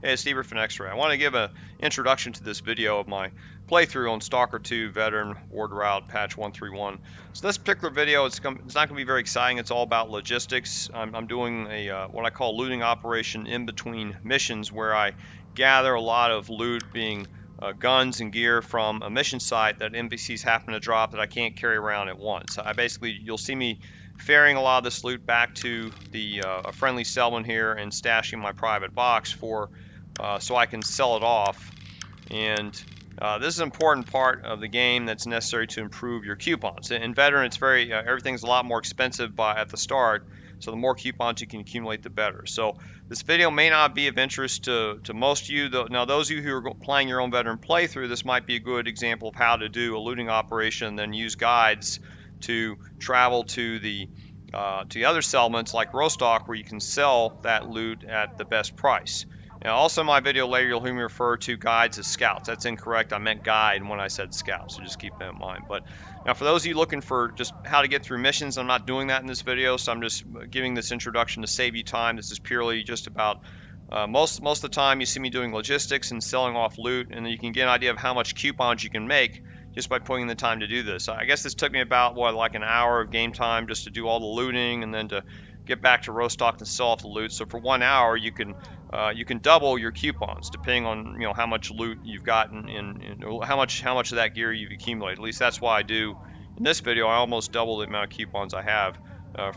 Hey, it's Steve from X-Ray. I want to give an introduction to this video of my playthrough on Stalker 2 Veteran Ward Route Patch 131. So this particular video, it's not going to be very exciting. It's all about logistics. I'm doing a what I call looting operation in between missions, where I gather a lot of loot, being guns and gear from a mission site that NPCs happen to drop that I can't carry around at once. You'll see me ferrying a lot of this loot back to the a friendly settlement here and stashing my private box so I can sell it off. And this is an important part of the game that's necessary to improve your coupons. In Veteran, it's everything's a lot more expensive at the start, so the more coupons you can accumulate, the better. So this video may not be of interest to most of you. Now, those of you who are playing your own Veteran playthrough, this might be a good example of how to do a looting operation, and then use guides to travel to the other settlements like Rostok, where you can sell that loot at the best price. Now, also in my video later, you'll hear me refer to guides as scouts. That's incorrect. I meant guide when I said scout, so just keep that in mind. But now, for those of you looking for just how to get through missions, I'm not doing that in this video, so I'm just giving this introduction to save you time. This is purely just about most of the time you see me doing logistics and selling off loot, and then you can get an idea of how much coupons you can make just by putting in the time to do this. I guess this took me about like an hour of game time just to do all the looting and then to get back to Rostok and sell off the loot. So for 1 hour, you can double your coupons depending on how much loot you've gotten and how much of that gear you've accumulated. At least that's why I do in this video. I almost double the amount of coupons I have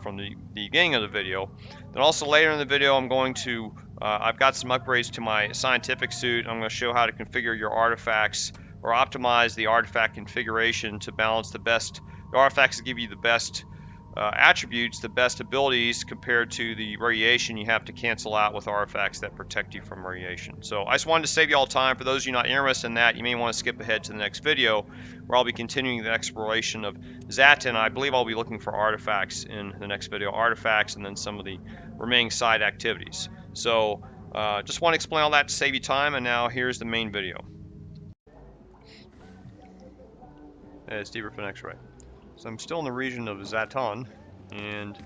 from the beginning of the video. Then also later in the video, I'm going to I've got some upgrades to my scientific suit. I'm going to show how to configure your artifacts or optimize the artifact configuration to balance the artifacts that give you the best attributes, the best abilities compared to the radiation you have to cancel out with artifacts that protect you from radiation. So I just wanted to save you all time. For those of you not interested in that, you may want to skip ahead to the next video where I'll be continuing the exploration of Zaton. I believe I'll be looking for artifacts in the next video, artifacts and then some of the remaining side activities. So just want to explain all that to save you time, and now here's the main video. Hey, it's Steve from X-Ray. So I'm still in the region of Zaton, and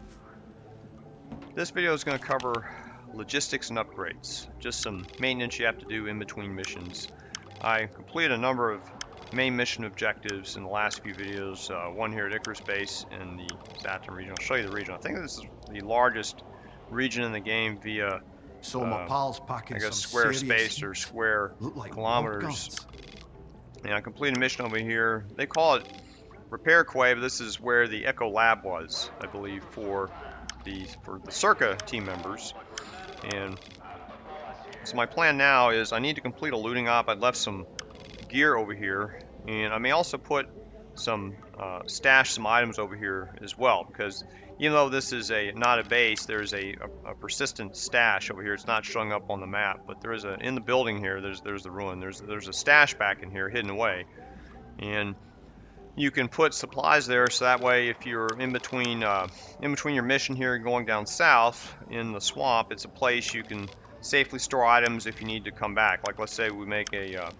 this video is going to cover logistics and upgrades, just some maintenance you have to do in between missions. I completed a number of main mission objectives in the last few videos, one here at Icarus Base in the Zaton region. I'll show you the region. I think this is the largest region in the game via my pal's packing I guess some square serious space or square like kilometers. And I completed a mission over here. They call it Repair Quay, but this is where the Echo Lab was, I believe, for the Circa team members. And so my plan now is I need to complete a looting op. I left some gear over here, and I may also put some stash some items over here as well, because even though this is not a base, there's a persistent stash over here. It's not showing up on the map, but there is in the building here. There's the ruin. There's a stash back in here hidden away, and you can put supplies there, so that way if you're in between your mission here and going down south in the swamp, it's a place you can safely store items if you need to come back. Like, let's say we make a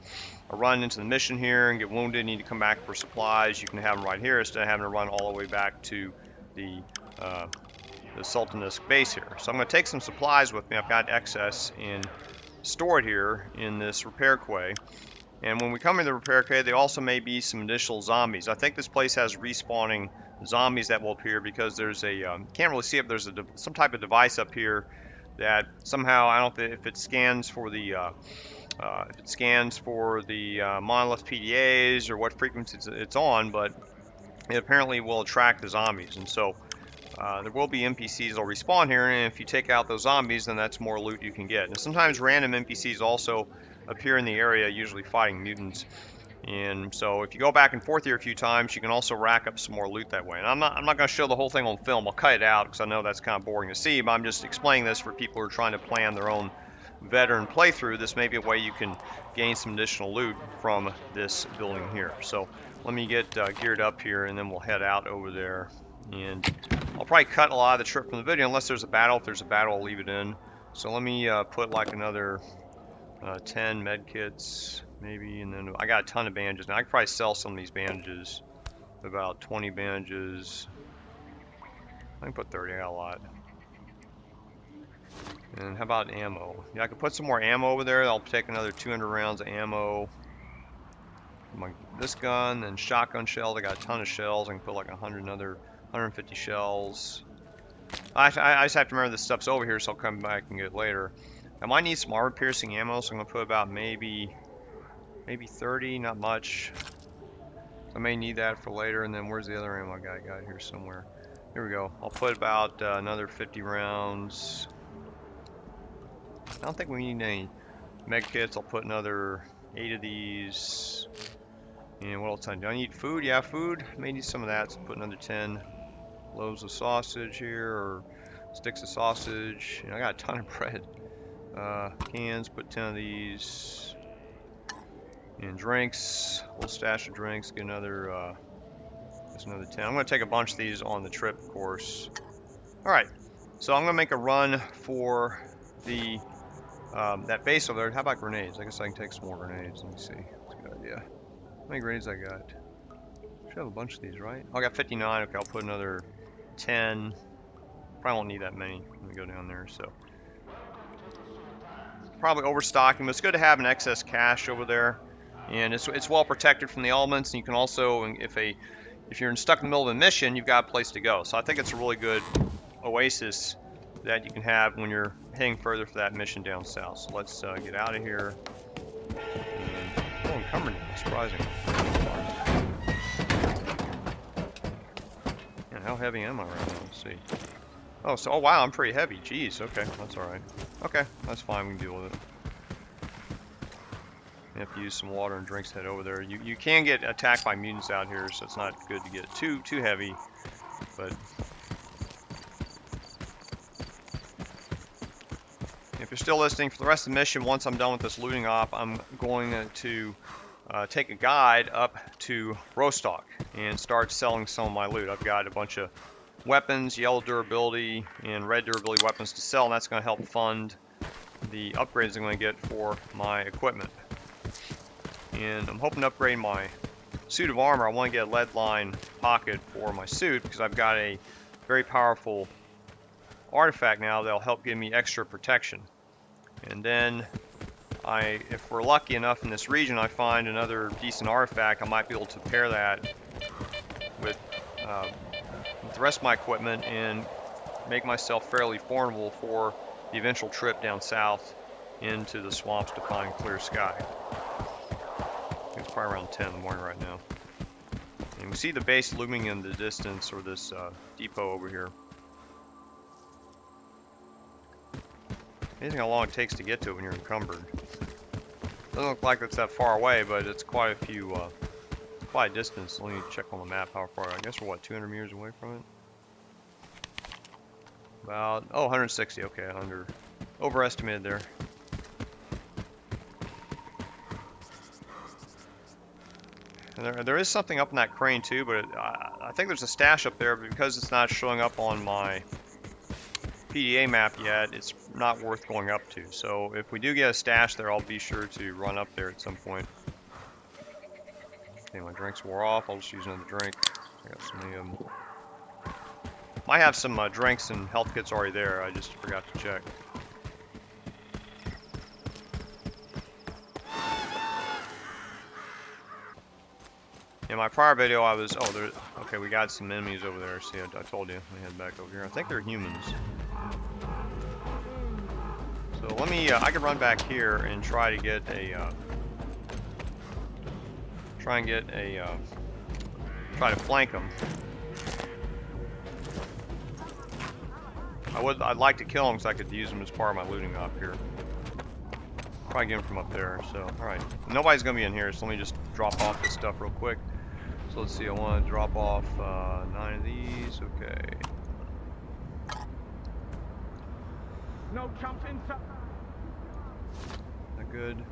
run into the mission here and get wounded, need to come back for supplies, you can have them right here instead of having to run all the way back to the Sultansk base here. So I'm going to take some supplies with me. I've got excess and store it here in this Repair Quay. And when we come into the Repair Quay, there also may be some additional zombies. I think this place has respawning zombies that will appear because there's can't really see if there's some type of device up here that somehow, I don't know if it scans for the monolith PDAs or what frequencies it's on, but it apparently will attract the zombies. And so there will be NPCs that will respawn here, and if you take out those zombies, then that's more loot you can get. And sometimes random NPCs also appear in the area, usually fighting mutants. And so if you go back and forth here a few times, you can also rack up some more loot that way. And I'm not going to show the whole thing on film. I'll cut it out because I know that's kind of boring to see, but I'm just explaining this for people who are trying to plan their own veteran playthrough. This may be a way you can gain some additional loot from this building here. So let me get geared up here, and then we'll head out over there. And I'll probably cut a lot of the trip from the video unless there's a battle. If there's a battle, I'll leave it in. So let me put like another 10 med kits maybe, and then I got a ton of bandages. Now I could probably sell some of these bandages, about 20 bandages. I can put 30, I got a lot. And how about ammo? Yeah, I could put some more ammo over there. I'll take another 200 rounds of ammo. This gun and shotgun shells. I got a ton of shells. I can put like 150 shells. I just have to remember this stuff's over here, so I'll come back and get it later. I might need some armor-piercing ammo, so I'm gonna put about maybe 30, not much. I may need that for later. And then where's the other ammo I got here somewhere? Here we go. I'll put about another 50 rounds. I don't think we need any med kits. I'll put another 8 of these. And what else do I need? Food? Yeah, food. May need some of that. So put another 10 loaves of sausage here, or sticks of sausage. I got a ton of bread. Cans. Put 10 of these. And drinks. A little stash of drinks. Get another. Just another 10. I'm going to take a bunch of these on the trip, of course. All right. So I'm going to make a run for the that base over there. How about grenades? I guess I can take some more grenades. Let me see. That's a good idea. How many grenades I got? Should have a bunch of these, right? Oh, I got 59. Okay, I'll put another 10. Probably won't need that many. Let me go down there. So probably overstocking, but it's good to have an excess cache over there, and it's well protected from the elements. And you can also, if you're stuck in the middle of a mission, you've got a place to go. So I think it's a really good oasis that you can have when you're heading further for that mission down south. So let's get out of here. And, encumbered, surprising. And how heavy am I right now? Let's see. Oh wow, I'm pretty heavy. Jeez, okay, that's alright. Okay, that's fine, we can deal with it. You have to use some water and drinks to head over there. You can get attacked by mutants out here, so it's not good to get too heavy, but if you're still listening, for the rest of the mission, once I'm done with this looting op, I'm going to take a guide up to Rostok and start selling some of my loot. I've got a bunch of weapons, yellow durability and red durability weapons to sell, and that's going to help fund the upgrades I'm going to get for my equipment. And I'm hoping to upgrade my suit of armor. I want to get a lead line pocket for my suit because I've got a very powerful artifact now that'll help give me extra protection. And then if we're lucky enough in this region, I find another decent artifact, I might be able to pair that with the rest of my equipment and make myself fairly formidable for the eventual trip down south into the swamps to find clear sky. It's probably around 10 in the morning right now. And we see the base looming in the distance, or this depot over here. Amazing how long it takes to get to it when you're encumbered. Doesn't look like it's that far away, but it's quite a few, quite a distance. Let me check on the map how far. I guess we're what, 200 meters away from it? About, 160. Okay, overestimated there. And there is something up in that crane too, but I think there's a stash up there, but because it's not showing up on my PDA map yet, it's not worth going up to. So if we do get a stash there, I'll be sure to run up there at some point. Okay, my drinks wore off. I'll just use another drink. I got so many of them. Might have some drinks and health kits already there. I just forgot to check. In my prior video, I was, okay, we got some enemies over there. See, I told you, let me head back over here. I think they're humans. So let me, I can run back here and try to get a, try to flank them. I'd like to kill them because I could use them as part of my looting op here. Probably get them from up there, so, alright. Nobody's gonna be in here, so let me just drop off this stuff real quick. So let's see, I want to drop off 9 of these, okay. No jump inside. That good?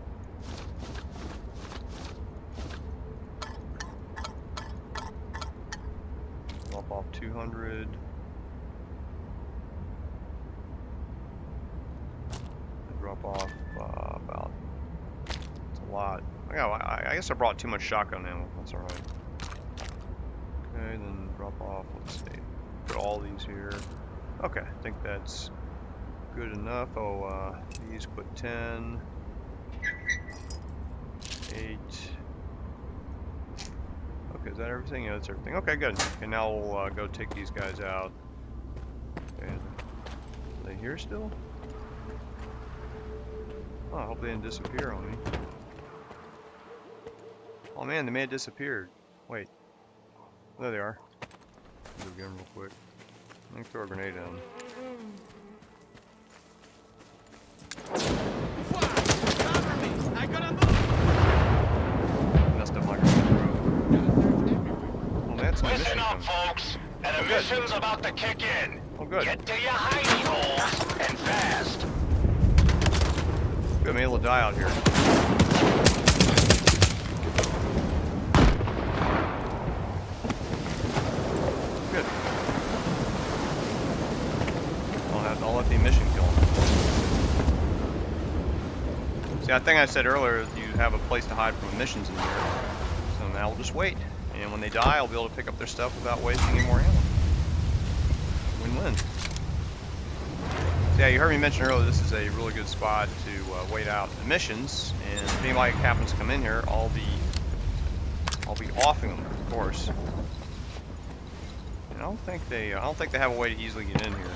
Drop off 200. Drop off about, it's a lot. I guess I brought too much shotgun ammo, that's alright. Okay, then drop off, let's see, put all these here. Okay, I think that's good enough. Oh, these put 10, 8. Okay, is that everything? Yeah, that's everything. Okay, good. Okay, now we'll go take these guys out. Okay, are they here still? Oh, I hope they didn't disappear on me. Oh man, they may have disappeared. Wait. There they are. Go get them real quick. Let me throw a grenade at them. Messed up my grenade throw. Oh, that's an Listen emission up, coming. folks. An emission's about to kick in. Oh, good. Get to your hidey holes and fast. Good, I'm able to die out here. Good. I'll let the emission kill him. See, I think I said earlier you have a place to hide from emissions in here. So now we'll just wait. And when they die, I'll be able to pick up their stuff without wasting any more ammo. Win-win. So yeah, you heard me mention earlier this is a really good spot to wait out emissions. And if anybody happens to come in here, I'll be offing them, of course. And I don't think they have a way to easily get in here.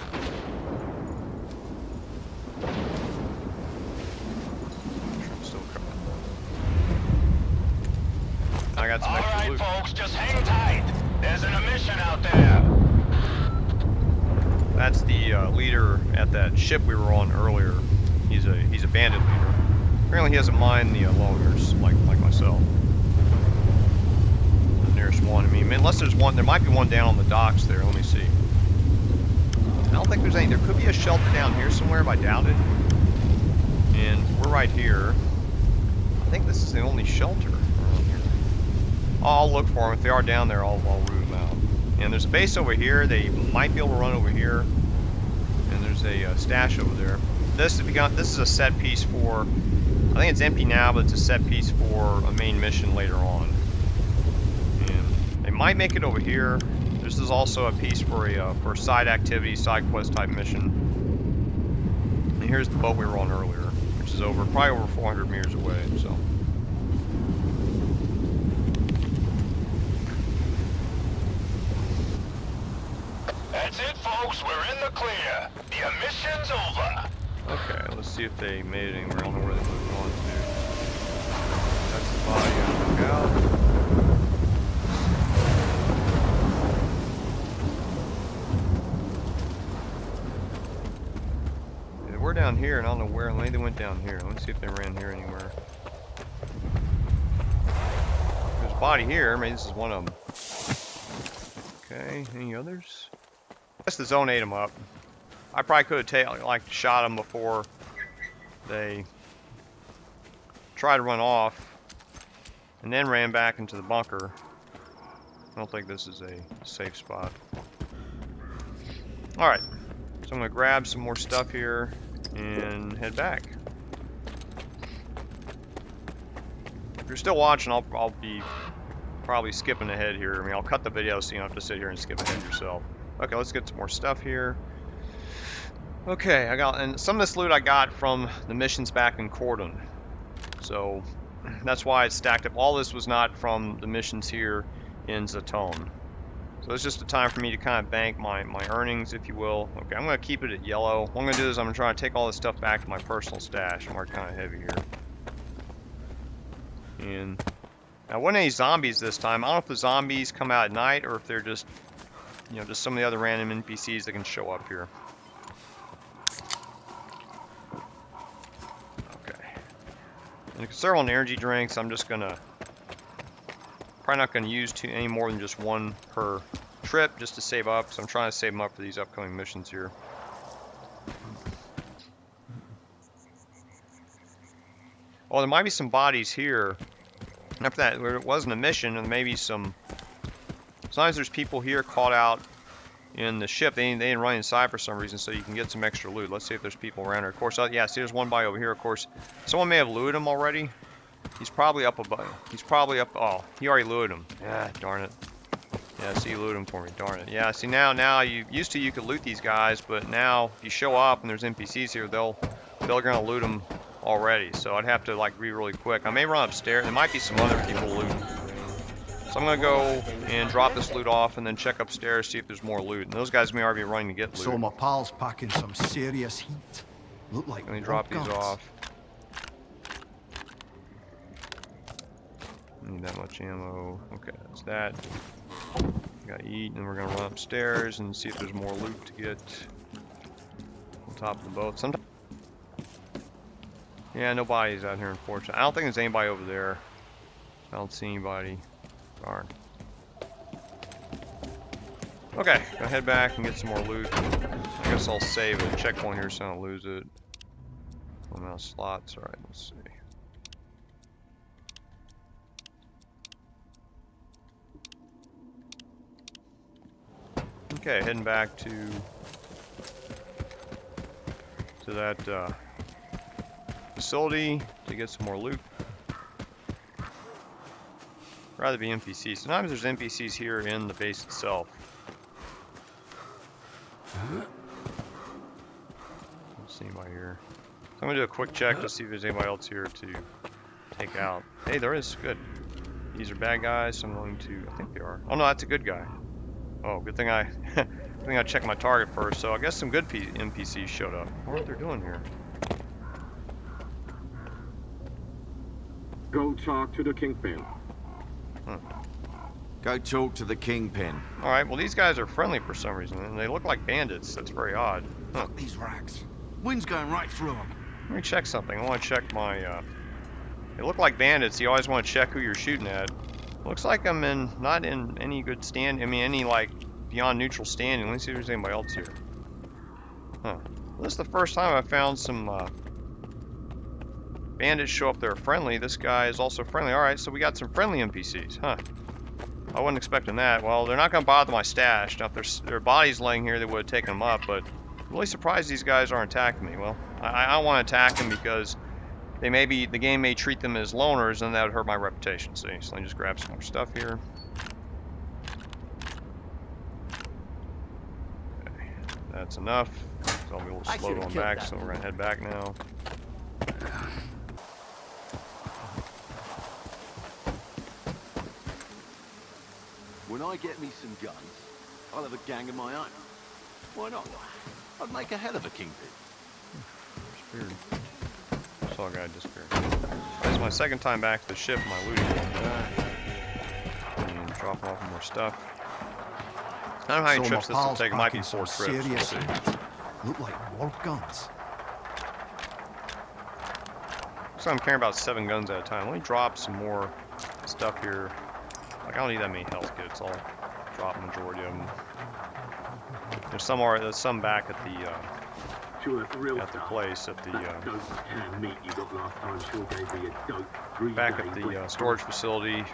I got some extra loot. Alright, folks, just hang tight. There's an emission out there. That's the leader at that ship we were on earlier. He's a bandit leader. Apparently he doesn't mind the loners like myself. The nearest one. I mean, unless there's one, there might be one down on the docks there. Let me see. I don't think there's any. There could be a shelter down here somewhere, but I doubt it. And we're right here. I think this is the only shelter. I'll look for them. If they are down there, I'll root them out. And there's a base over here. They might be able to run over here. And there's a stash over there. This is a set piece for. I think it's empty now, but it's a set piece for a main mission later on. And they might make it over here. This is also a piece for a side activity, side quest type mission. And here's the boat we were on earlier, which is probably over 400 meters away. So. That's it, folks. We're in the clear. The emission's over. Okay, let's see if they made it anywhere. I don't know where they moved on to. That's the body I took out. Yeah, we're down here, and I don't know where. Maybe they went down here. Let's see if they ran here anywhere. There's a body here. Maybe this is one of them. Okay, any others? I guess the zone ate them up. I probably could have shot them before they tried to run off, and then ran back into the bunker. I don't think this is a safe spot. All right, so I'm gonna grab some more stuff here and head back. If you're still watching, I'll be probably skipping ahead here. I mean, I'll cut the video so you don't have to sit here and skip ahead yourself. Okay, let's get some more stuff here. Okay, and some of this loot I got from the missions back in Cordon. So that's why it's stacked up. All this was not from the missions here in Zaton. So it's just a time for me to kind of bank my earnings, if you will. Okay, I'm going to keep it at yellow. What I'm going to do is I'm going to try to take all this stuff back to my personal stash. I'm marked kind of heavy here. And now, wasn't any zombies this time. I don't know if the zombies come out at night or if they're just, just some of the other random NPCs that can show up here. Okay. And to conserve on energy drinks, I'm just gonna probably not gonna use any more than just one per trip, just to save up. So I'm trying to save them up for these upcoming missions here. Oh, there might be some bodies here. After that, where it wasn't a mission, and maybe some. Sometimes there's people here caught out in the ship. They didn't run inside for some reason, so you can get some extra loot. Let's see if there's people around here. Of course, yeah, see, there's one body over here. Of course, someone may have looted him already. He's probably up above. He's probably up. Oh, he already looted him. Ah, darn it. Yeah, see, loot them for me. Darn it. Yeah, see, now you used to you could loot these guys, but now if you show up and there's NPCs here, they're gonna loot them already. So I'd have to like be really quick. I may run upstairs. There might be some other people looting. So I'm gonna go and drop this loot off and then check upstairs, see if there's more loot. And those guys may already be running to get loot. So my pal's packing some serious heat. Look like Let me drop these off. Need that much ammo. Okay, that's that. Gotta eat, and then we're gonna run upstairs and see if there's more loot to get on top of the boat. Sometimes, yeah, nobody's out here, unfortunately. I don't think there's anybody over there. I don't see anybody. Darn. Okay, gonna head back and get some more loot. I guess I'll save a checkpoint here so I don't lose it. One amount of slots. All right, let's see. Okay, heading back to that facility to get some more loot. Rather be NPCs. Sometimes there's NPCs here in the base itself. Don't see anybody here. So I'm gonna do a quick check to see if there's anybody else here to take out. Hey, there is. Good. These are bad guys, so I'm going to. I think they are. Oh no, that's a good guy. Oh, good thing I checked my target first. So I guess some good NPCs showed up. I wonder what they're doing here. Go talk to the Kingpin. Go talk to the Kingpin. Alright, well these guys are friendly for some reason, and they look like bandits. That's very odd. Huh. Fuck these rags. Wind's going right through them. Let me check something. I want to check my, they look like bandits. You always want to check who you're shooting at. Looks like I'm not in any good stand. I mean, any like beyond neutral standing. Let me see if there's anybody else here. Huh. Well, this is the first time I found some bandits show up that are friendly. This guy is also friendly. All right, so we got some friendly NPCs. Huh. I wasn't expecting that. Well, they're not going to bother my stash. Now, if there's their bodies laying here, they would have taken them up. But I'm really surprised these guys aren't attacking me. Well, I don't want to attack them because the game may treat them as loners, and that would hurt my reputation. See, so let me just grab some more stuff here. Okay, that's enough. So I'll be a little slow going back, so we're gonna head back now. When I get me some guns, I'll have a gang of my own. Why not? I'd make a hell of a kingpin. Disappeared. Saw a guy disappear. This is my second time back to the ship. My looting and dropping off more stuff. I don't know how many trips this will take. It might be 4 trips. We'll see. Look like war guns. So I'm carrying about 7 guns at a time. Let me drop some more stuff here. Like, I don't need that many health kits. I'll drop the majority of them. There's some back at the place at the back at the storage facility.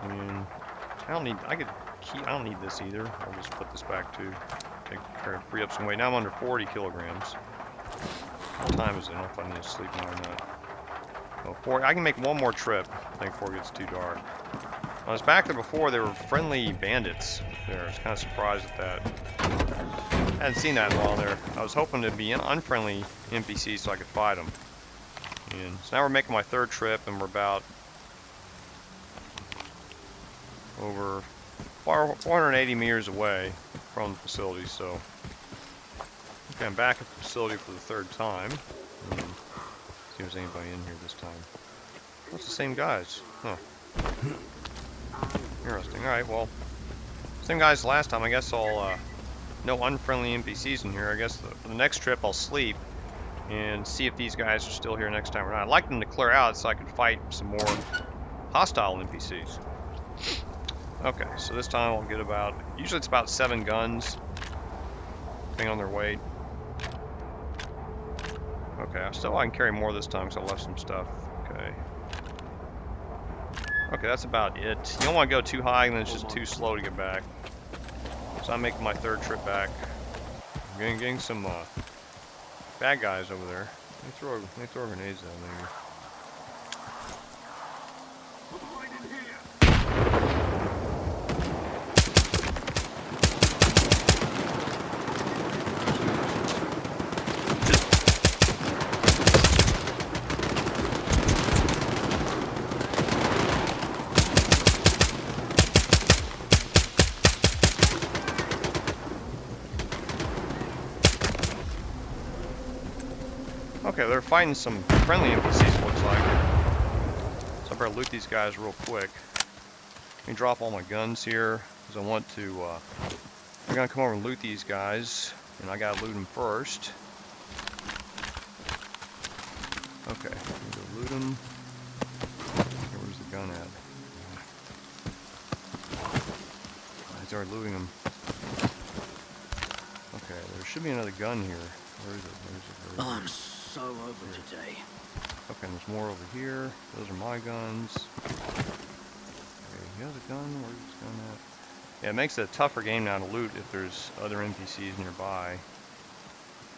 And I don't need this either. I'll just put this back too. Free up some weight. Now I'm under 40 kilograms. What time is it? I don't know if I need to sleep now or not. Oh, I can make one more trip, I think, before it gets too dark. When I was back there before, there were friendly bandits there. I was kind of surprised at that. I hadn't seen that in a while there. I was hoping to be unfriendly NPCs so I could fight them. And so now we're making my 3rd trip, and we're about over 480 meters away from the facility. So, okay, I'm back at the facility for the 3rd time. And see if there's anybody in here this time. That's the same guys. Huh. Interesting. Alright, well, same guys last time. I guess I'll, no unfriendly NPCs in here. I guess for the next trip I'll sleep and see if these guys are still here next time or not. I'd like them to clear out so I can fight some more hostile NPCs. Okay, so this time I'll get about, usually it's about 7 guns, depending on their weight. Okay, I can carry more this time because I left some stuff. Okay. Okay, that's about it. You don't want to go too high and then it's just too slow to get back. So I'm making my 3rd trip back. I'm getting some bad guys over there. They throw grenades down there. Okay, they're fighting some friendly NPCs, it looks like. So I better loot these guys real quick. Let me drop all my guns here, because I want to, we're going to come over and loot these guys, and I got to loot them first. Okay, I'm going to loot them. Where's the gun at? He's already looting them. Okay, there should be another gun here. Where is it? Where is it? Where is it? I'm so over today. Okay, and there's more over here. Those are my guns. Okay, he has a gun. Where's this gun at? Yeah, it makes it a tougher game now to loot if there's other NPCs nearby.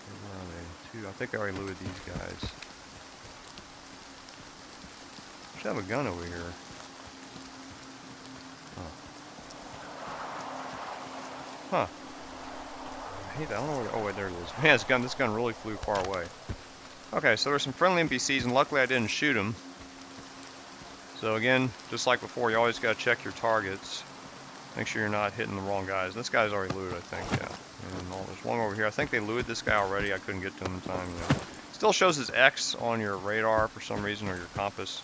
Where are they? Two. I think I already looted these guys. I should have a gun over here. Huh. I hate that. I don't know where. Oh, wait, there it is. Man, this gun really flew far away. Okay, so there's some friendly NPCs, and luckily I didn't shoot them. So again, just like before, you always got to check your targets. Make sure you're not hitting the wrong guys. This guy's already looted, I think, yeah. And there's one over here. I think they looted this guy already. I couldn't get to him in time, you know. Still shows his X on your radar for some reason, or your compass.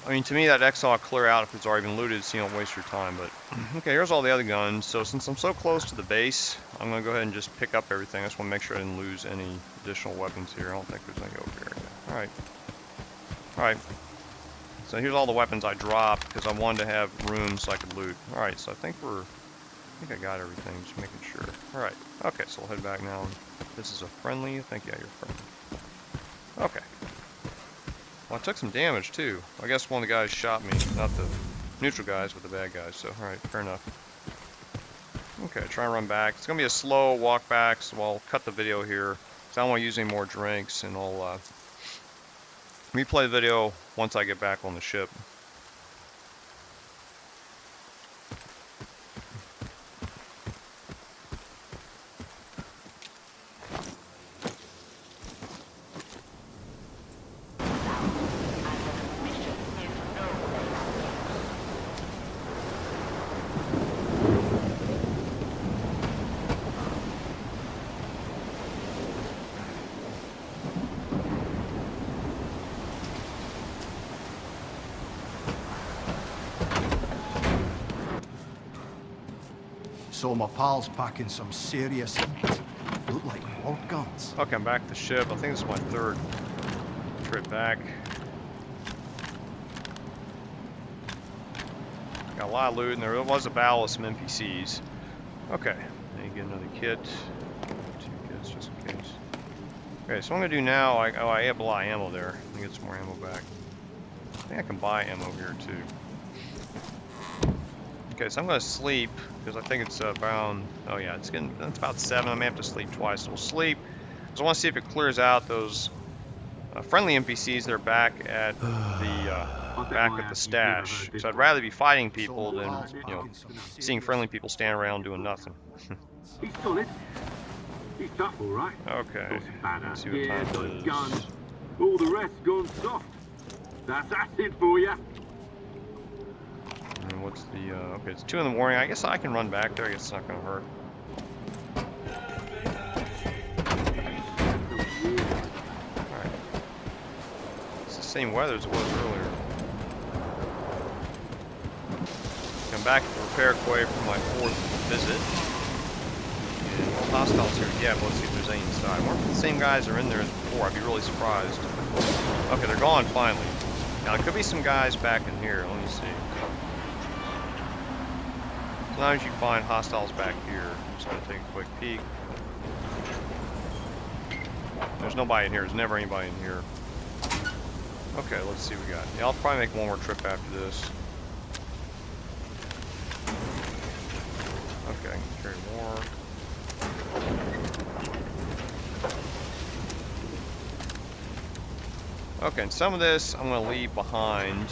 I mean, to me, that X ought to clear out if it's already been looted, so you don't waste your time. But okay, here's all the other guns. So since I'm so close to the base, I'm going to go ahead and just pick up everything. I just want to make sure I didn't lose any additional weapons here. I don't think there's any over here. All right. All right. So here's all the weapons I dropped because I wanted to have room so I could loot. All right. So I think I got everything. Just making sure. All right. Okay. So we'll head back now. This is a friendly. I think, yeah, you're friendly. Okay. Well, I took some damage too. I guess one of the guys shot me, not the neutral guys, but the bad guys. So, all right, fair enough. Okay, try and run back. It's gonna be a slow walk back, so I'll cut the video here. So I don't want to use any more drinks, and I'll replay the video once I get back on the ship. So my pal's packing some serious heat. Look like ward guns. Okay, I'm back to the ship. I think this is my third trip back. Got a lot of loot, and there was a battle with some NPCs. Okay, let me get another kit. 2 kits just in case. Okay, so what I'm gonna do now, I have a lot of ammo there. Let me get some more ammo back. I think I can buy ammo here too. Okay, so I'm gonna sleep because I think it's around. Oh yeah, it's about 7. I may have to sleep twice. So we'll sleep because I want to see if it clears out those friendly NPCs that are back at the stash. So I'd rather be fighting people than seeing friendly people stand around doing nothing. He's solid. He's tough, all right. Okay. Let's see what Yeah, time got it is. guns. All the rest gone soft. That's acid for you. And what's the, okay, it's 2 in the morning. I guess I can run back there. I guess it's not going to hurt. Alright. It's the same weather as it was earlier. I'm back at the Repair Quay for my 4th visit. And, well, hostiles here. Yeah, but let's see if there's any inside. I wonder if the same guys are in there as before. I'd be really surprised. Okay, they're gone finally. Now, there could be some guys back in here. Let me see. Sometimes you find hostiles back here. I'm just going to take a quick peek. There's nobody in here. There's never anybody in here. Okay, let's see what we got. Yeah, I'll probably make one more trip after this. Okay, I can carry more. Okay, and some of this I'm going to leave behind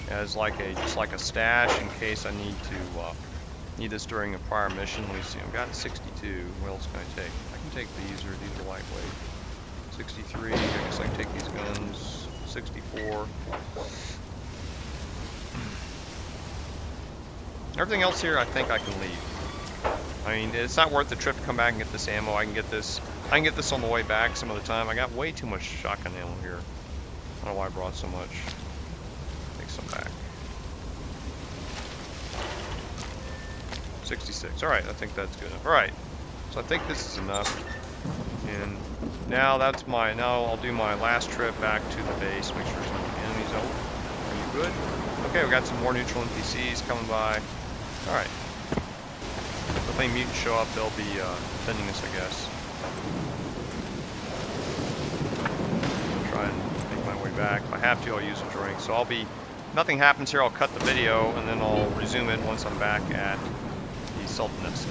as just like a stash in case I need this during a prior mission. Let me see. I've got 62. What else can I take? I can take these are lightweight. 63. I guess I can take these guns. 64. Everything else here I think I can leave. I mean, it's not worth the trip to come back and get this ammo. I can get this on the way back some of the time. I got way too much shotgun ammo here. I don't know why I brought so much. Take some back. 66. Alright, I think that's good enough. Alright. So I think this is enough. And now now I'll do my last trip back to the base. Make sure there's no enemies. Oh, are you good? Okay, we got some more neutral NPCs coming by. Alright. If any mutants show up, they'll be defending us, I guess. I'll try and make my way back. If I have to, I'll use a drink. So nothing happens here, I'll cut the video, and then I'll resume it once I'm back at the Sultansk.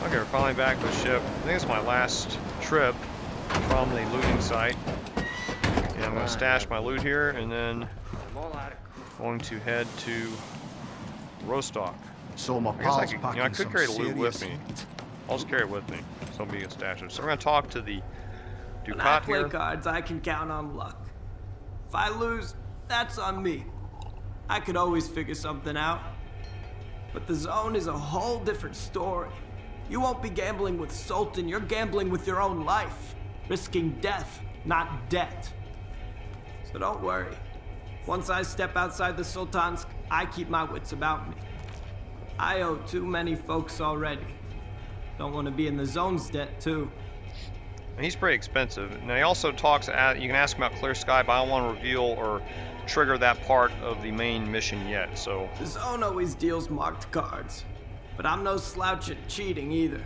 Okay, we're finally back to the ship. I think it's my last trip from the looting site. And I'm going to stash my loot here, and then going to head to Rostok. So my I guess pal's I packing could carry the loot with serious me. heat. I'll just carry it with me, so it'll be a stash. So we're going to talk to the When I Ducat play here. cards, I can count on luck. If I lose, that's on me. I could always figure something out. But the zone is a whole different story. You won't be gambling with Sultan, you're gambling with your own life. Risking death, not debt. So don't worry. Once I step outside the Sultansk, I keep my wits about me. I owe too many folks already. Don't want to be in the zone's debt, too. He's pretty expensive. Now he also talks, you can ask him about Clear Sky, but I don't want to reveal or trigger that part of the main mission yet, so. The zone always deals marked cards, but I'm no slouch at cheating either.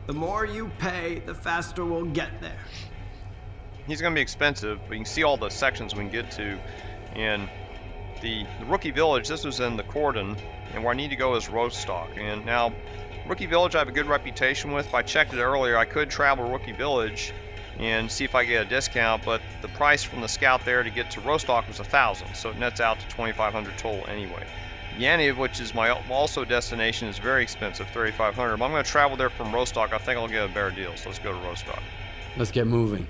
The more you pay, the faster we'll get there. He's going to be expensive, but you can see all the sections we can get to. And the Rookie Village, this was in the cordon, and where I need to go is Rostok. And now, Rookie Village I have a good reputation with. If I checked it earlier, I could travel Rookie Village and see if I get a discount, but the price from the scout there to get to Rostok was 1,000, so it nets out to 2,500 total anyway. Yanev, which is my also destination, is very expensive, 3,500. But I'm going to travel there from Rostok. I think I'll get a better deal, so let's go to Rostok. Let's get moving.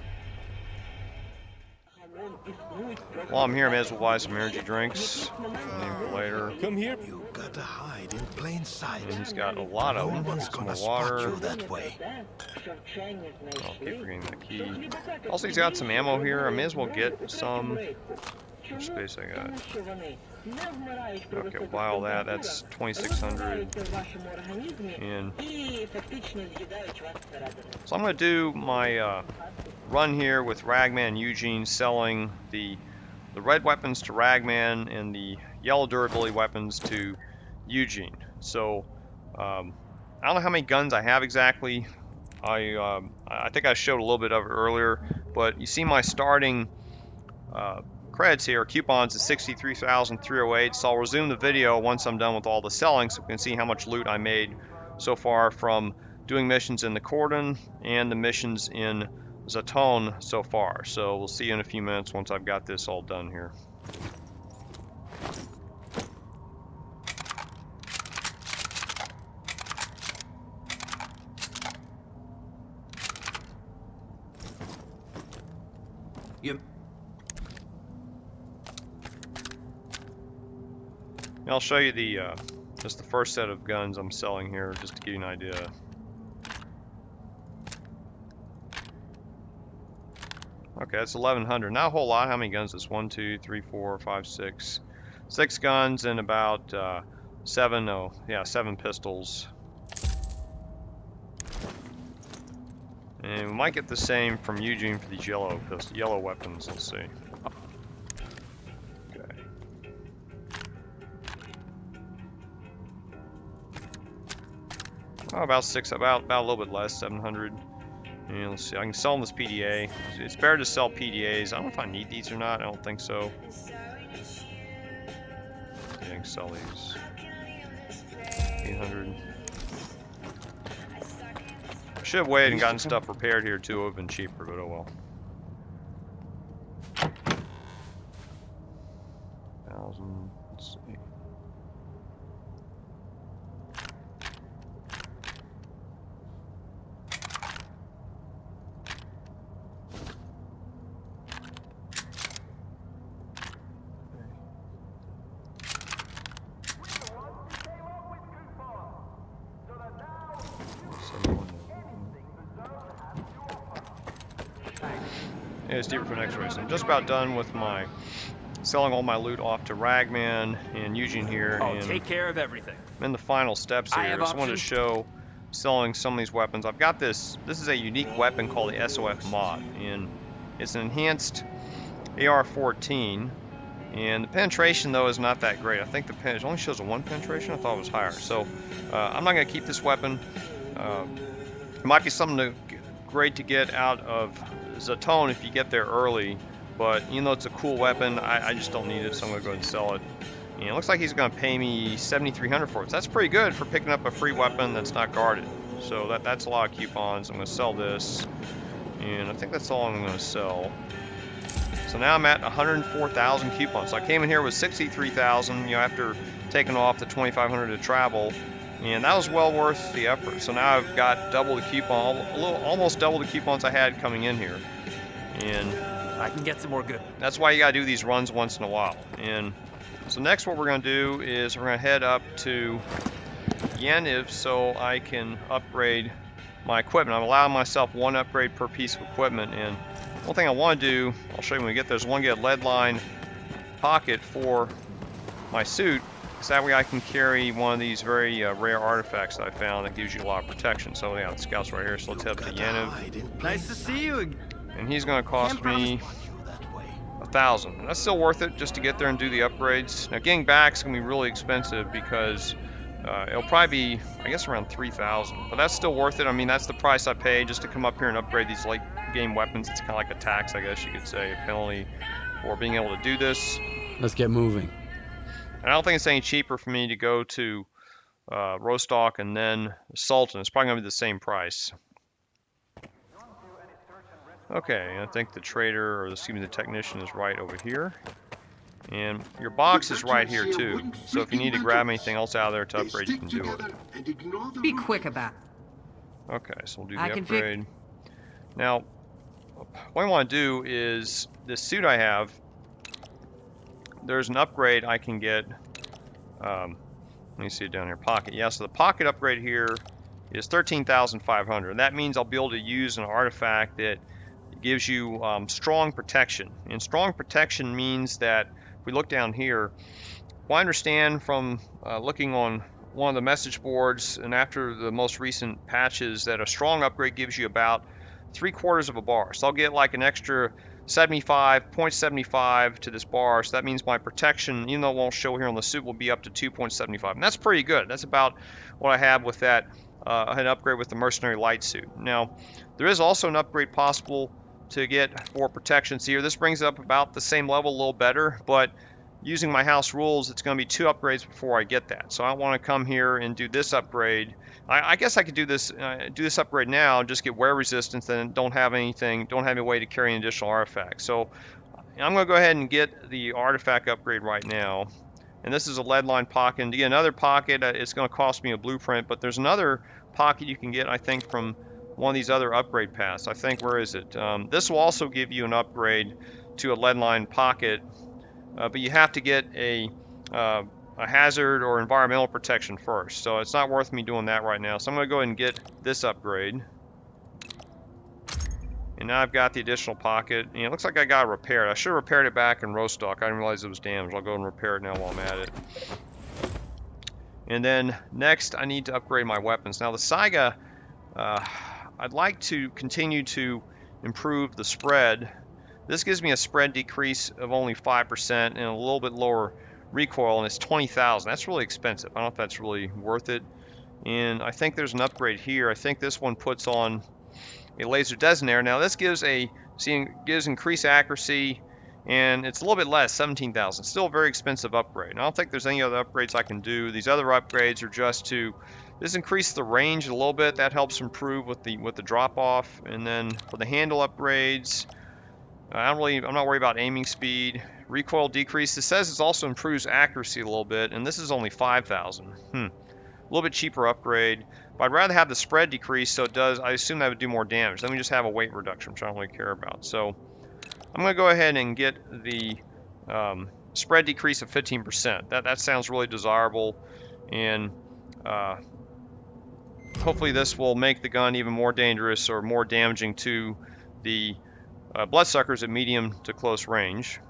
While I'm here, I may as well buy some energy drinks. Maybe for later. Come here. You gotta hide in plain sight. And he's got a lot of No them. one's Some gonna more spot water. you that way. I'll keep forgetting the key. Also, he's got some ammo here. I may as well get some. How much space I got? Okay, we'll buy all that. That's 2,600. And so I'm going to do my run here with Ragman and Eugene, selling the red weapons to Ragman and the yellow durability weapons to Eugene. So I don't know how many guns I have exactly. I think I showed a little bit of it earlier, but you see my starting creds here, coupons is 63,308. So I'll resume the video once I'm done with all the selling, so we can see how much loot I made so far from doing missions in the cordon and the missions in Zaton so far. So we'll see you in a few minutes once I've got this all done here. You And I'll show you the just the first set of guns I'm selling here, just to give you an idea. Okay, that's 1,100. Not a whole lot. How many guns is this? 1, 2, 3, 4, 5, 6. 6 guns and about 7 pistols. And we might get the same from Eugene for these yellow weapons. Let's see. Okay. Oh, about 6, about a little bit less, 700. And let's see, I can sell them this PDA. It's better to sell PDAs. I don't know if I need these or not. I don't think so. Yeah, I can sell these. 800. I should have waited and gotten stuff repaired here too. It would have been cheaper, but oh well. 1,000. Let's see. Yeah, it's deeper for next race. I'm just about done with my selling all my loot off to Ragman and Eugene here. I'll and take care of everything. I'm in the final steps here. I have I just wanted to options. show selling some of these weapons. I've got this. This is a unique weapon called the SOF mod, and it's an enhanced AR-14. And the penetration though is not that great. I think it only shows a 1 penetration. I thought it was higher. So I'm not going to keep this weapon. It might be something great to get out of Zaton if you get there early, but even though it's a cool weapon, I just don't need it, so I'm going to go ahead and sell it. And it looks like he's going to pay me $7,300 for it. So that's pretty good for picking up a free weapon that's not guarded. So that's a lot of coupons. I'm going to sell this, and I think that's all I'm going to sell. So now I'm at 104,000 coupons. So I came in here with 63,000, after taking off the 2,500 to travel, and that was well worth the effort. So now I've got double the coupon, almost double the coupons I had coming in here, and I can get some more good. that's why you gotta do these runs once in a while. And so next, what we're gonna do is we're gonna head up to Yaniv so I can upgrade my equipment. I'm allowing myself 1 upgrade per piece of equipment, and one thing I want to do, I'll show you when we get there, is I want to get a lead line pocket for my suit, so that way I can carry one of these very rare artifacts that I found that gives you a lot of protection. So yeah, the scout's right here, so let's head up to Yanev. Nice to see you again. And he's going to cost me 1,000. That's still worth it just to get there and do the upgrades. Now getting back is going to be really expensive because it'll probably be, I guess, around 3,000. But that's still worth it. I mean, that's the price I paid just to come up here and upgrade these late game weapons. It's kind of like a tax, I guess you could say, a penalty for being able to do this. Let's get moving. And I don't think it's any cheaper for me to go to Rostok and then Sultan. It's probably going to be the same price. Okay, I think the trader, or excuse me, the technician is right over here. And your box is right here too. So if you need to grab anything else out of there to upgrade, you can do it. Be quick about it. Okay, so we'll do the upgrade. Now, what I want to do is, this suit I have, there's an upgrade I can get. Let me see it down here, pocket. Yeah, so the pocket upgrade here is 13,500. That means I'll be able to use an artifact that gives you strong protection. And strong protection means that, if we look down here, well, I understand from looking on one of the message boards and after the most recent patches that a strong upgrade gives you about 3/4 of a bar. So I'll get like an extra 0.75 to this bar. So that means my protection, even though it won't show here on the suit, will be up to 2.75. And that's pretty good. That's about what I have with that an upgrade with the mercenary light suit. Now, there is also an upgrade possible to get for protections here. This brings it up about the same level, a little better, but using my house rules, it's going to be 2 upgrades before I get that. So I want to come here and do this upgrade. I guess I could do this upgrade now, just get wear resistance, and don't have any way to carry an additional artifact. So I'm going to go ahead and get the artifact upgrade right now. And this is a lead line pocket. And to get another pocket, it's going to cost me a blueprint, but there's another pocket you can get, I think, from one of these other upgrade paths. I think, where is it? This will also give you an upgrade to a lead line pocket, but you have to get a hazard or environmental protection first. So it's not worth me doing that right now. So I'm going to go ahead and get this upgrade. And now I've got the additional pocket. And it looks like I got to repair it. I should have repaired it back in Rostok. I didn't realize it was damaged. I'll go and repair it now while I'm at it. And then next, I need to upgrade my weapons. Now the Saiga, I'd like to continue to improve the spread. This gives me a spread decrease of only 5% and a little bit lower recoil, and it's 20,000. That's really expensive. I don't know if that's really worth it. And I think there's an upgrade here. I think this one puts on a laser designator. Now this gives gives increased accuracy, and it's a little bit less, 17,000. Still a very expensive upgrade. And I don't think there's any other upgrades I can do. These other upgrades are just to increase the range a little bit. That helps improve with the drop off. And then for the handle upgrades, I'm not worried about aiming speed. Recoil decrease. This says it also improves accuracy a little bit, and this is only 5,000. A little bit cheaper upgrade. But I'd rather have the spread decrease, so it does. I assume that would do more damage. Then we just have a weight reduction, which I don't really care about. So I'm going to go ahead and get the spread decrease of 15%. That sounds really desirable, and hopefully this will make the gun even more dangerous or more damaging to the bloodsuckers at medium to close range.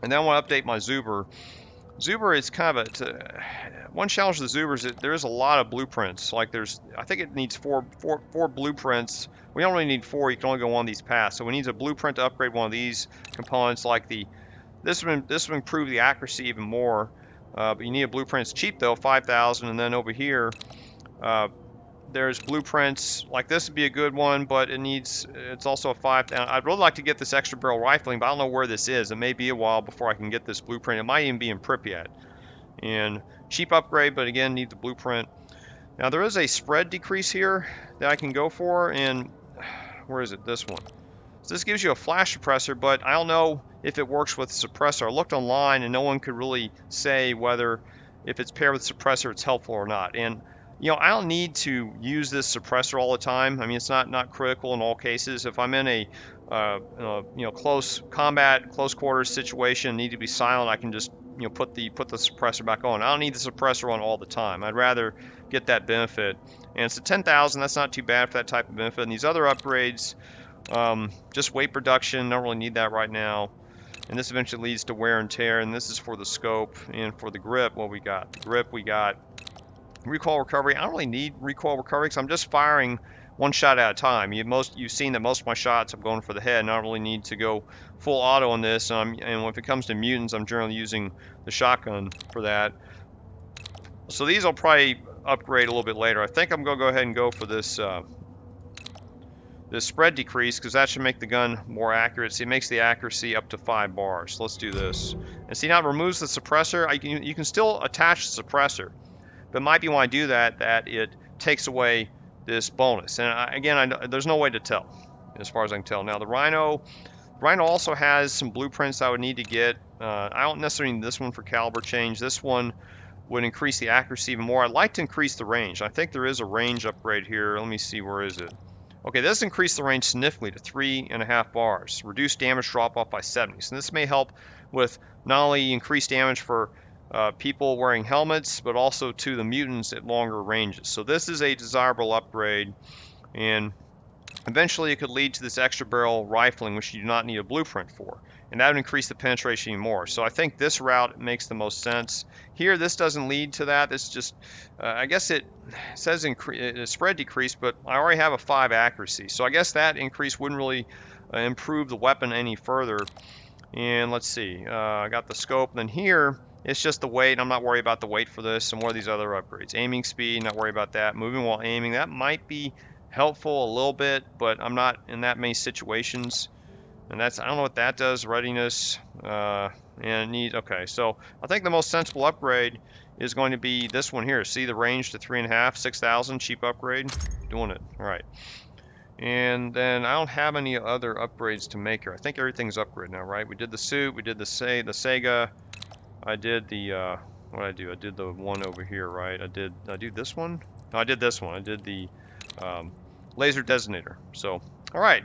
And then I want to update my Zubr. Zubr is kind of one challenge of the Zubr is that there is a lot of blueprints. Like I think it needs four blueprints. We don't really need 4. You can only go one of these paths. So we need a blueprint to upgrade one of these components. Like this would improve the accuracy even more. But you need a blueprint. It's cheap though, 5,000. And then over here, there's blueprints. Like this would be a good one, but it's also a 5,000. I'd really like to get this extra barrel rifling, but I don't know where this is. It may be a while before I can get this blueprint. It might even be in Pripyat. And cheap upgrade, but again, need the blueprint. Now there is a spread decrease here that I can go for, and where is it? This one. So this gives you a flash suppressor, but I don't know if it works with the suppressor. I looked online and no one could really say whether if it's paired with suppressor it's helpful or not. And you know, I don't need to use this suppressor all the time. I mean, it's not critical in all cases. If I'm in a you know, close combat, close quarters situation, need to be silent, I can just, you know, put the suppressor back on. I don't need the suppressor on all the time. I'd rather get that benefit. And it's a 10,000. That's not too bad for that type of benefit. And these other upgrades, just weight reduction. Don't really need that right now. And this eventually leads to wear and tear. And this is for the scope and for the grip. What we got? The grip we got. Recoil recovery. I don't really need recoil recovery because I'm just firing one shot at a time. You've seen that most of my shots I'm going for the head, and I don't really need to go full auto on this. And when it comes to mutants, I'm generally using the shotgun for that. So these I'll probably upgrade a little bit later. I think I'm going to go ahead and go for this this spread decrease because that should make the gun more accurate. See, it makes the accuracy up to 5 bars. So let's do this. And see, now it removes the suppressor. You can still attach the suppressor. But it might be when I do that it takes away this bonus. And there's no way to tell, as far as I can tell. Now the Rhino also has some blueprints I would need to get. I don't necessarily need this one for caliber change. This one would increase the accuracy even more. I'd like to increase the range. I think there is a range upgrade here. Let me see, where is it? Okay, this increased the range significantly to 3.5 bars. Reduce damage drop off by 70. So this may help with not only increased damage for people wearing helmets, but also to the mutants at longer ranges. So this is a desirable upgrade, and eventually it could lead to this extra barrel rifling, which you do not need a blueprint for, and that would increase the penetration even more. So I think this route makes the most sense. Here, this doesn't lead to that. It's just, I guess it says spread decrease, but I already have a 5 accuracy, so I guess that increase wouldn't really improve the weapon any further. And let's see, I got the scope, and then here, it's just the weight. I'm not worried about the weight for this. Some more of these other upgrades. Aiming speed, not worried about that. Moving while aiming, that might be helpful a little bit, but I'm not in that many situations. And I don't know what that does. Readiness, and need. Okay, so I think the most sensible upgrade is going to be this one here. See the range to 3.5, 6,000, cheap upgrade. Doing it. All right. And then I don't have any other upgrades to make here. I think everything's upgraded now, right? We did the suit. We did the Saiga. I did the, what did I do? I did the one over here, right? Did I do this one? No, I did this one. I did the laser designator. So, all right.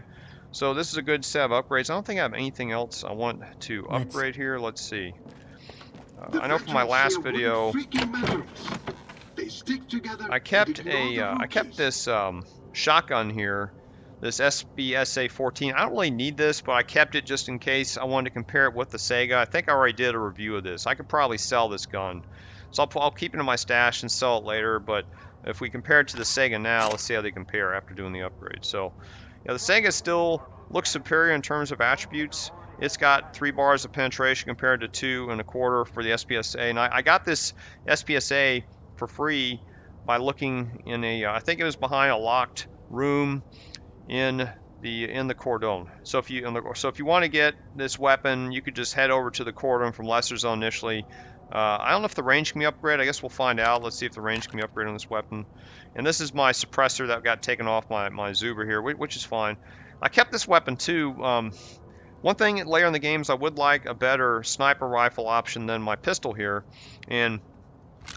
So this is a good set of upgrades. I don't think I have anything else I want to upgrade here. Let's see. I know from my last video, I kept this shotgun here. This SPSA-14. I don't really need this, but I kept it just in case I wanted to compare it with the Saiga. I think I already did a review of this. I could probably sell this gun. So I'll keep it in my stash and sell it later, but if we compare it to the Saiga now, let's see how they compare after doing the upgrade. So, yeah, the Saiga still looks superior in terms of attributes. It's got 3 bars of penetration compared to 2.25 for the SPSA. And I got this SPSA for free by looking in I think it was behind a locked room in the cordon. So if you want to get this weapon, you could just head over to the cordon from Lesser Zone initially. I don't know if the range can be upgraded. I guess we'll find out. Let's see if the range can be upgraded on this weapon. And this is my suppressor that got taken off my Zubr here, which is fine. I kept this weapon too. One thing later in the game is I would like a better sniper rifle option than my pistol here. And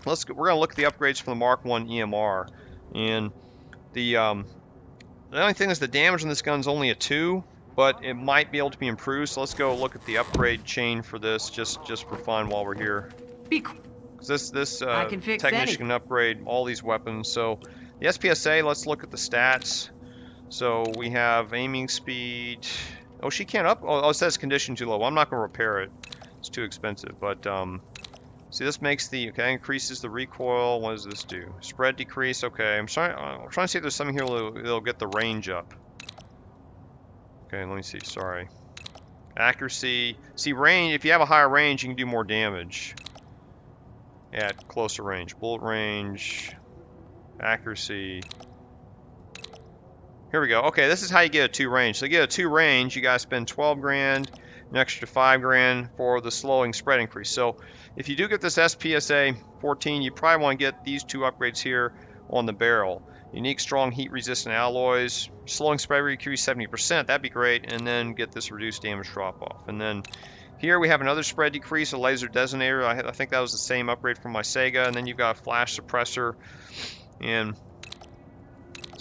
we're going to look at the upgrades from the Mark 1 EMR. And the only thing is the damage on this gun is only a 2, but it might be able to be improved. So let's go look at the upgrade chain for this just for fun while we're here. This technician can upgrade all these weapons. So the SPSA, let's look at the stats. So we have aiming speed, Oh, she can't up. Oh, it says condition too low. Well, I'm not going to repair it. It's too expensive. But see, this makes the increases the recoil. What does this do? Spread decrease. Okay, I'm trying to see if there's something here that'll get the range up. Okay, let me see. Sorry. Accuracy. See, range. If you have a higher range, you can do more damage at closer range. Bullet range. Accuracy. Here we go. Okay, this is how you get a 2 range. So to get a 2 range, you gotta spend 12 grand, an extra 5 grand for the slowing spread increase. So if you do get this SPSA-14, you probably want to get these 2 upgrades here on the barrel. Unique strong heat resistant alloys, slowing spread increase 70%, that'd be great, and then get this reduced damage drop off. And then here we have another spread decrease, a laser designator. I think that was the same upgrade from my Saiga, and then you've got a flash suppressor. And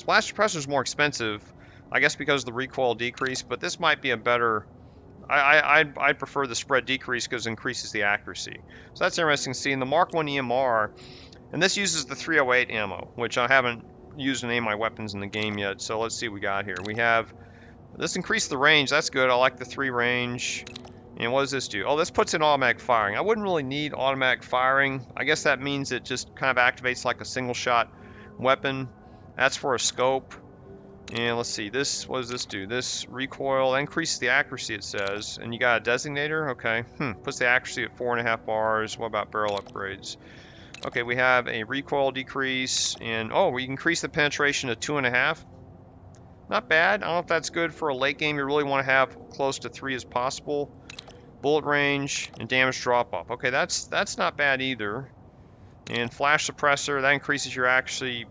flash suppressor is more expensive, I guess because of the recoil decrease, but this might be a better. I'd prefer the spread decrease because it increases the accuracy. So that's interesting to see. In the Mark 1 EMR, and this uses the 308 ammo, which I haven't used in any of my weapons in the game yet. So let's see what we got here. We have this increase the range. That's good. I like the 3 range. And what does this do? Oh, this puts in automatic firing. I wouldn't really need automatic firing. I guess that means it just kind of activates like a single shot weapon. That's for a scope. And let's see, this, what does this do? This recoil increases the accuracy, it says. And you got a designator? Okay. Puts the accuracy at 4.5 bars. What about barrel upgrades? Okay, we have a recoil decrease. And, oh, we increase the penetration to 2.5. Not bad. I don't know if that's good for a late game. You really want to have close to 3 as possible. Bullet range and damage drop off. Okay, that's not bad either. And flash suppressor, that increases your accuracy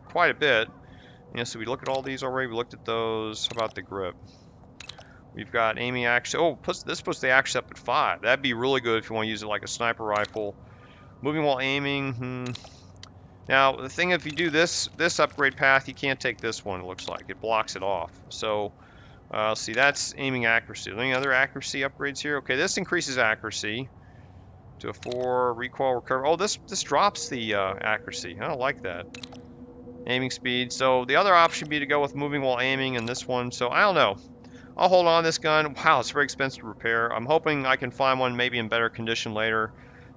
quite a bit. Yeah, so we look at all these already. We looked at those. How about the grip? We've got aiming accuracy. Oh, this puts the accuracy up at 5. That'd be really good if you want to use it like a sniper rifle. Moving while aiming. Now, the thing, if you do this upgrade path, you can't take this one, it looks like. It blocks it off. So, see, that's aiming accuracy. Any other accuracy upgrades here? Okay, this increases accuracy to a 4. Recoil recovery. Oh, this drops the accuracy. I don't like that. Aiming speed. So the other option would be to go with moving while aiming in this one. So I don't know. I'll hold on to this gun. Wow, it's very expensive to repair. I'm hoping I can find one maybe in better condition later.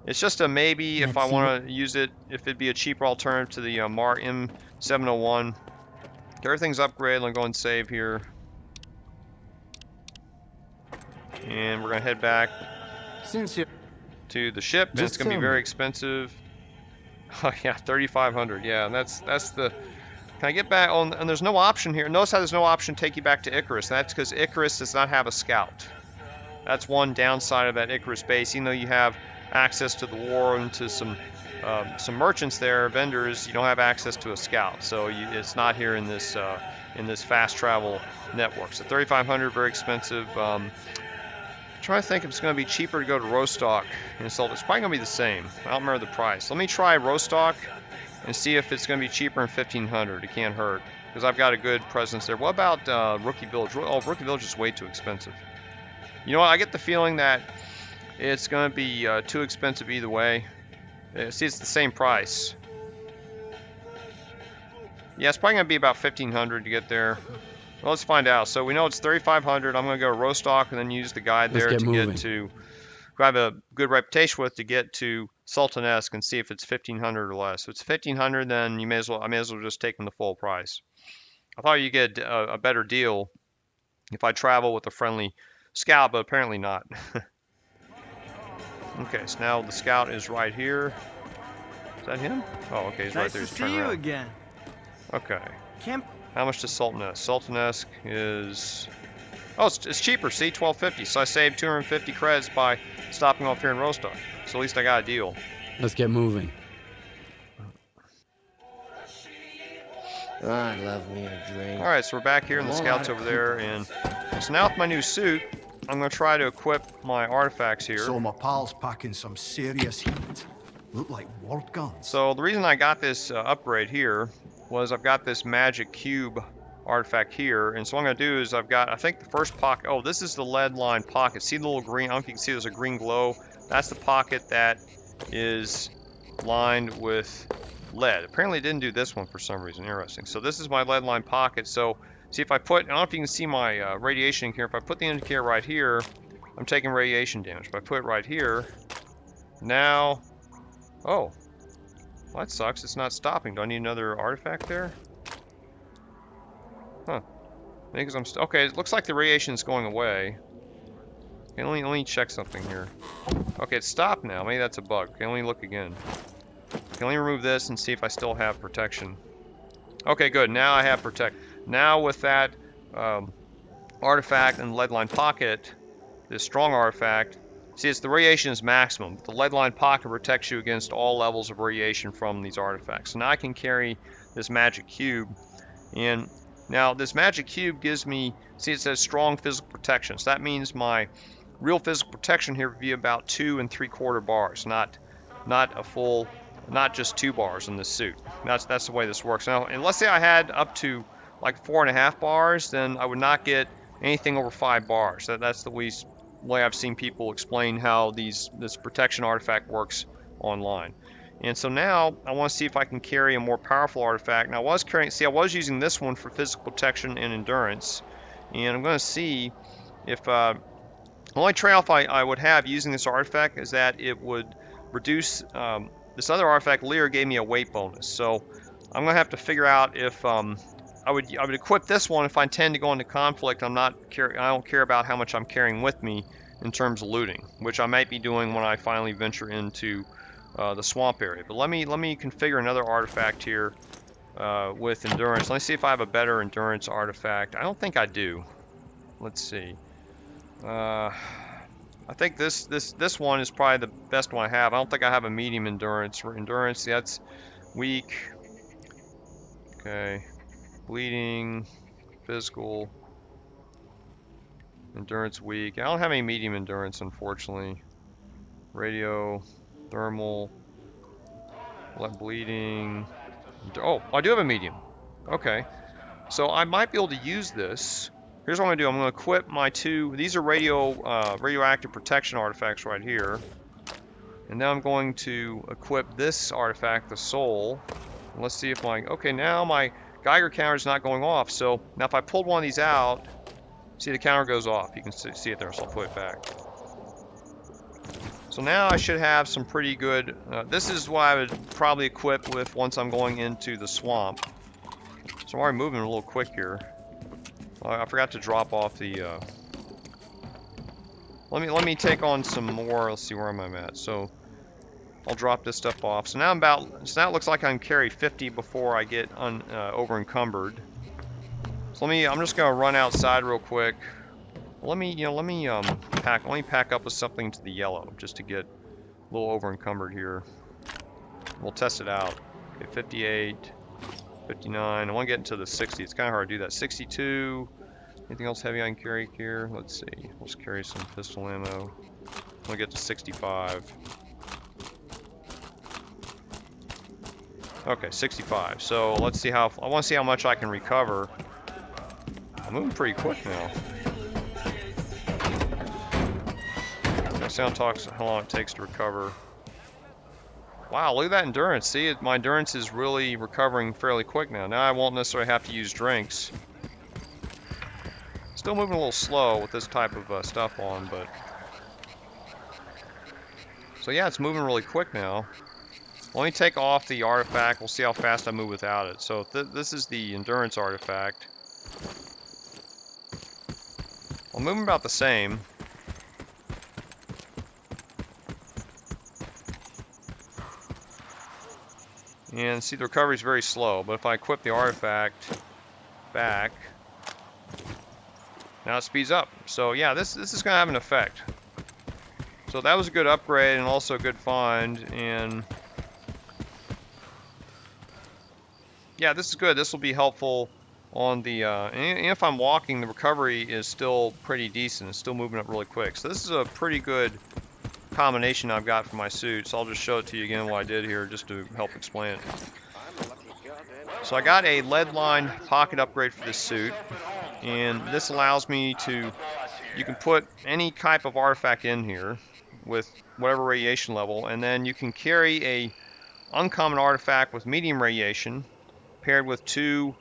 It's just a maybe if I want to use it, if it'd be a cheaper alternative to the Mark M701. Everything's upgraded. I'll go and save here. And we're going to head back to the ship. And it's going to be very expensive. Oh yeah, 3,500. Yeah, and that's the. Can I get back on? And there's no option here. Notice how there's no option to take you back to Icarus. That's because Icarus does not have a scout. That's one downside of that Icarus base. Even though you have access to the war and to some merchants there, vendors, you don't have access to a scout. So it's not here in this fast travel network. So 3,500, very expensive. Trying to think if it's going to be cheaper to go to Rostok and insult. It's probably going to be the same. I don't remember the price. Let me try Rostok and see if it's going to be cheaper than 1,500. It can't hurt because I've got a good presence there. What about Rookie Village? Oh, Rookie Village is way too expensive. You know what? I get the feeling that it's going to be too expensive either way. See, it's the same price. Yeah, it's probably going to be about 1,500 to get there. Well, let's find out. So we know it's 3,500. I'm going to go to Rostok and then use the guide there to get to, who I have a good reputation with, to get to Sultansk and see if it's 1,500 or less. If it's 1,500, then I may as well just take them the full price. I thought you get a better deal if I travel with a friendly scout, but apparently not. Okay, so now the scout is right here. Is that him? Oh, okay, he's right there. Nice to see you again. Okay. How much does Sultansk? Sultansk is... Oh, it's cheaper, see? 1250. So I saved 250 credits by stopping off here in Rostok. So at least I got a deal. Let's get moving. I love me a drink. Alright, so we're back here and the scout's over there. And so now with my new suit, I'm going to try to equip my artifacts here. So my pal's packing some serious heat. Look like word guns. So the reason I got this upgrade here was I've got this magic cube artifact here, and so what I'm going to do is I've got, I think the first pocket, oh, this is the lead line pocket. See the little green, I don't know if you can see there's a green glow. That's the pocket that is lined with lead. Apparently it didn't do this one for some reason. Interesting. So this is my lead line pocket. So See if I put, I don't know if you can see my radiation indicator. If I put the indicator right here, I'm taking radiation damage. If I put it right here, now, oh, well, that sucks. It's not stopping. Do I need another artifact there? Huh. Because I'm okay. It looks like the radiation is going away. Okay, let me check something here. Okay, it's stopped now. Maybe that's a bug. Okay, let me look again. Okay, let me remove this and see if I still have protection. Okay, good. Now I have protect. Now with that artifact and lead-lined pocket, this strong artifact, see, it's the radiation is maximum. The lead-lined pocket protects you against all levels of radiation from these artifacts. So now I can carry this magic cube, and now this magic cube gives me, see, it says strong physical protection. So that means my real physical protection here would be about 2 3/4 bars, not a full, not just 2 bars in this suit. That's the way this works. Now, and let's say I had up to like 4.5 bars, then I would not get anything over 5 bars. That's the way I've seen people explain how this protection artifact works online. And so now I want to see if I can carry a more powerful artifact. Now I was using this one for physical protection and endurance, and I'm going to see if the only trade-off I would have using this artifact is that it would reduce this other artifact. Lear gave me a weight bonus, so I'm going to have to figure out if I would equip this one if I intend to go into conflict. I don't care about how much I'm carrying with me in terms of looting, which I might be doing when I finally venture into the swamp area. But let me configure another artifact here with endurance. Let me see if I have a better endurance artifact. I don't think I do. Let's see. I think this one is probably the best one I have. I don't think I have a medium endurance. For endurance, that's weak. Okay. Bleeding, physical, endurance weak. I don't have any medium endurance, unfortunately. Radio, thermal, bleeding. Oh, I do have a medium. Okay, so I might be able to use this. Here's what I'm gonna do. I'm gonna equip my 2. These are radioactive protection artifacts right here, and now I'm going to equip this artifact, the soul. And let's see if now my Geiger counter is not going off. So now if I pulled one of these out, see, the counter goes off. You can see it there, so I'll put it back. So now I should have some pretty good, this is what I would probably equip with once I'm going into the swamp. So I'm already moving a little quick here. I forgot to drop off the, let me take on some more. Let's see, where am I at? So I'll drop this stuff off. So now now it looks like I can carry 50 before I get over encumbered. So I'm just gonna run outside real quick. Let me pack up with something to the yellow just to get a little over encumbered here. We'll test it out. Okay, 58, 59. I want to get into the 60. It's kind of hard to do that. 62. Anything else heavy I can carry here? Let's see. Let's carry some pistol ammo. We'll get to 65. Okay, 65. So let's see I want to see how much I can recover. I'm moving pretty quick now. Sound talks how long it takes to recover. Wow, look at that endurance. See, my endurance is really recovering fairly quick now. Now I won't necessarily have to use drinks. Still moving a little slow with this type of stuff on, but... So yeah, it's moving really quick now. Let me take off the artifact. We'll see how fast I move without it. So this is the endurance artifact. I'm moving about the same. And see, the recovery is very slow, but if I equip the artifact back, now it speeds up. So yeah, this is going to have an effect. So that was a good upgrade and also a good find, and yeah, this is good. This will be helpful on the, and if I'm walking, the recovery is still pretty decent. It's still moving up really quick. So this is a pretty good combination I've got for my suit. So I'll just show it to you again what I did here just to help explain it. So I got a lead-lined pocket upgrade for this suit, and this allows me to, you can put any type of artifact in here with whatever radiation level, and then you can carry a uncommon artifact with medium radiation paired with 2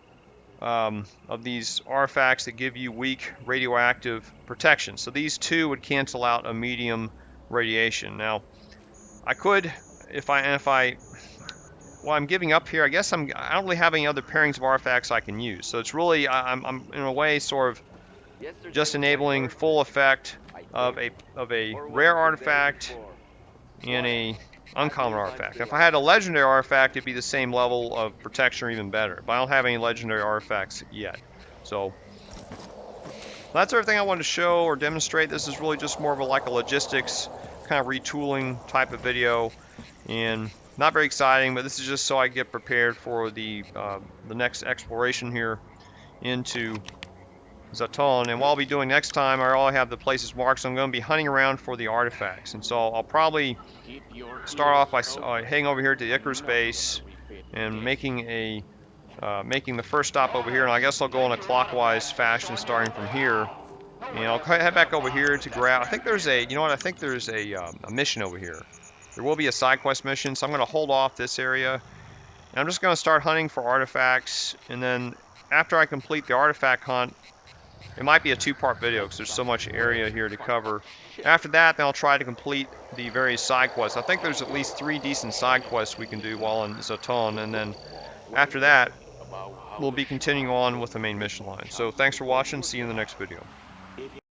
of these artifacts that give you weak radioactive protection. So these two would cancel out a medium radiation. Now, I could, if I well, I'm giving up here. I guess I don't really have any other pairings of artifacts I can use. So it's really, I'm in a way sort of just enabling full effect of a rare artifact and a uncommon artifact. If I had a legendary artifact, it'd be the same level of protection or even better. But I don't have any legendary artifacts yet. So that's everything I wanted to show or demonstrate. This is really just more of a logistics kind of retooling type of video, and not very exciting, but this is just so I get prepared for the next exploration here into Zaton. And what I'll be doing next time, I already have the places marked, so I'm going to be hunting around for the artifacts. And so I'll probably start off by heading over here to the Icarus base and making the first stop over here. And I guess I'll go in a clockwise fashion starting from here. And I'll head back over here to grab, I think there's a, you know what, I think there's a mission over here. There will be a side quest mission, so I'm going to hold off this area. And I'm just going to start hunting for artifacts, and then after I complete the artifact hunt, it might be a two-part video because there's so much area here to cover. After that, then I'll try to complete the various side quests. I think there's at least 3 decent side quests we can do while in Zaton, and then after that, we'll be continuing on with the main mission line. So thanks for watching. See you in the next video.